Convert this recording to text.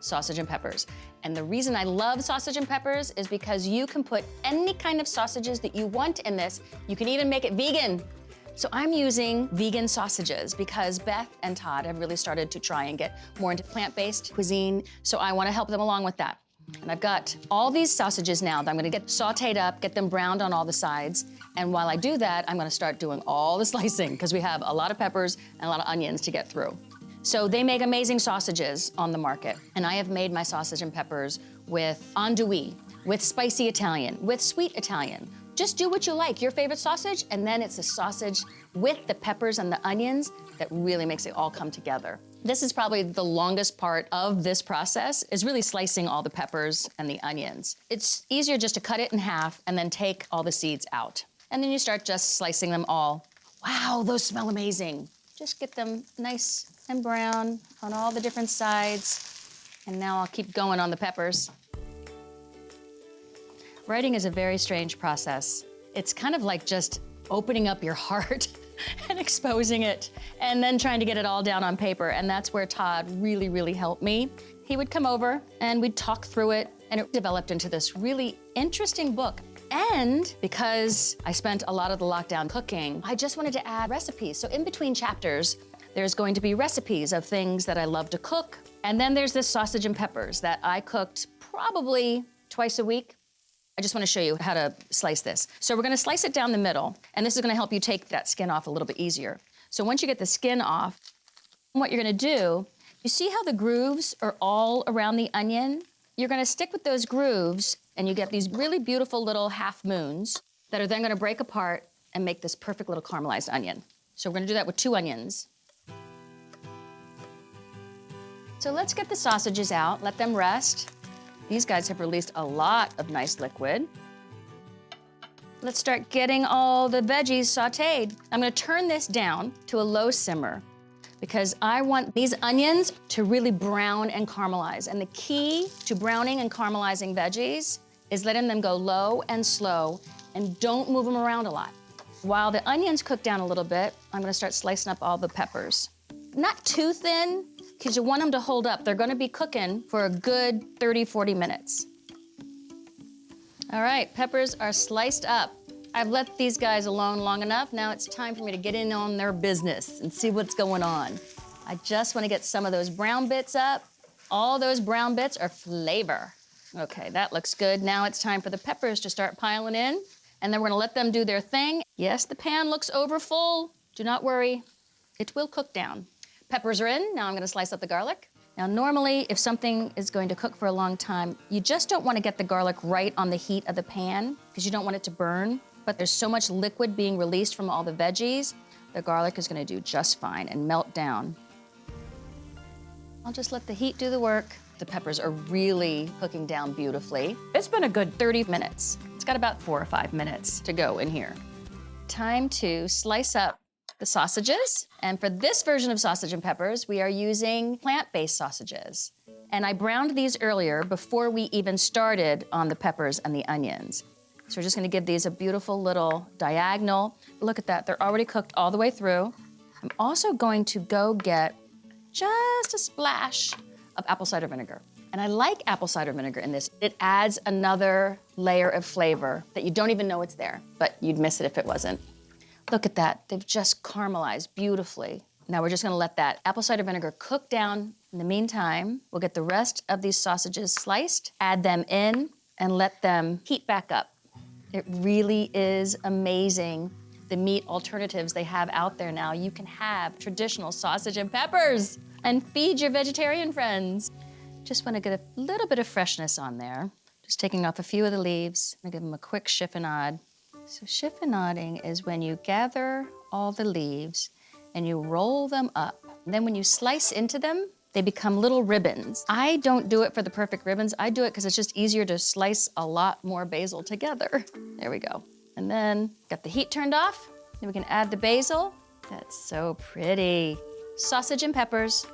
sausage and peppers. And the reason I love sausage and peppers is because you can put any kind of sausages that you want in this. You can even make it vegan. So I'm using vegan sausages because Beth and Todd have really started to try and get more into plant-based cuisine. So I want to help them along with that. And I've got all these sausages now that I'm gonna get sauteed up, get them browned on all the sides. And while I do that, I'm gonna start doing all the slicing because we have a lot of peppers and a lot of onions to get through. So they make amazing sausages on the market. And I have made my sausage and peppers with andouille, with spicy Italian, with sweet Italian. Just do what you like, your favorite sausage, and then it's a sausage with the peppers and the onions that really makes it all come together. This is probably the longest part of this process, is really slicing all the peppers and the onions. It's easier just to cut it in half and then take all the seeds out. And then you start just slicing them all. Wow, those smell amazing. Just get them nice and brown on all the different sides. And now I'll keep going on the peppers. Writing is a very strange process. It's kind of like just opening up your heart and exposing it, and then trying to get it all down on paper. And that's where Todd really, really helped me. He would come over and we'd talk through it, and it developed into this really interesting book. And because I spent a lot of the lockdown cooking, I just wanted to add recipes. So in between chapters, there's going to be recipes of things that I love to cook. And then there's this sausage and peppers that I cooked probably twice a week. I just want to show you how to slice this. So we're going to slice it down the middle, and this is going to help you take that skin off a little bit easier. So once you get the skin off, what you're going to do, you see how the grooves are all around the onion? You're going to stick with those grooves, and you get these really beautiful little half moons that are then going to break apart and make this perfect little caramelized onion. So we're going to do that with 2 onions. So let's get the sausages out, let them rest. These guys have released a lot of nice liquid. Let's start getting all the veggies sauteed. I'm gonna turn this down to a low simmer because I want these onions to really brown and caramelize. And the key to browning and caramelizing veggies is letting them go low and slow and don't move them around a lot. While the onions cook down a little bit, I'm gonna start slicing up all the peppers. Not too thin, because you want them to hold up. They're gonna be cooking for a good 30, 40 minutes. All right, peppers are sliced up. I've let these guys alone long enough. Now it's time for me to get in on their business and see what's going on. I just wanna get some of those brown bits up. All those brown bits are flavor. Okay, that looks good. Now it's time for the peppers to start piling in, and then we're gonna let them do their thing. Yes, the pan looks over full. Do not worry, it will cook down. Peppers are in, now I'm gonna slice up the garlic. Now normally, if something is going to cook for a long time, you just don't wanna get the garlic right on the heat of the pan because you don't want it to burn, but there's so much liquid being released from all the veggies, the garlic is gonna do just fine and melt down. I'll just let the heat do the work. The peppers are really cooking down beautifully. It's been a good 30 minutes. It's got about 4 or 5 minutes to go in here. Time to slice up the sausages. And for this version of sausage and peppers, we are using plant-based sausages. And I browned these earlier before we even started on the peppers and the onions. So we're just gonna give these a beautiful little diagonal. Look at that, they're already cooked all the way through. I'm also going to go get just a splash of apple cider vinegar. And I like apple cider vinegar in this. It adds another layer of flavor that you don't even know it's there, but you'd miss it if it wasn't. Look at that, they've just caramelized beautifully. Now we're just gonna let that apple cider vinegar cook down. In the meantime, we'll get the rest of these sausages sliced, add them in, and let them heat back up. It really is amazing the meat alternatives they have out there now. You can have traditional sausage and peppers and feed your vegetarian friends. Just wanna get a little bit of freshness on there. Just taking off a few of the leaves. I'm gonna give them a quick chiffonade. So chiffonading is when you gather all the leaves and you roll them up. And then when you slice into them, they become little ribbons. I don't do it for the perfect ribbons. I do it because it's just easier to slice a lot more basil together. There we go. And then got the heat turned off. Then we can add the basil. That's so pretty. Sausage and peppers.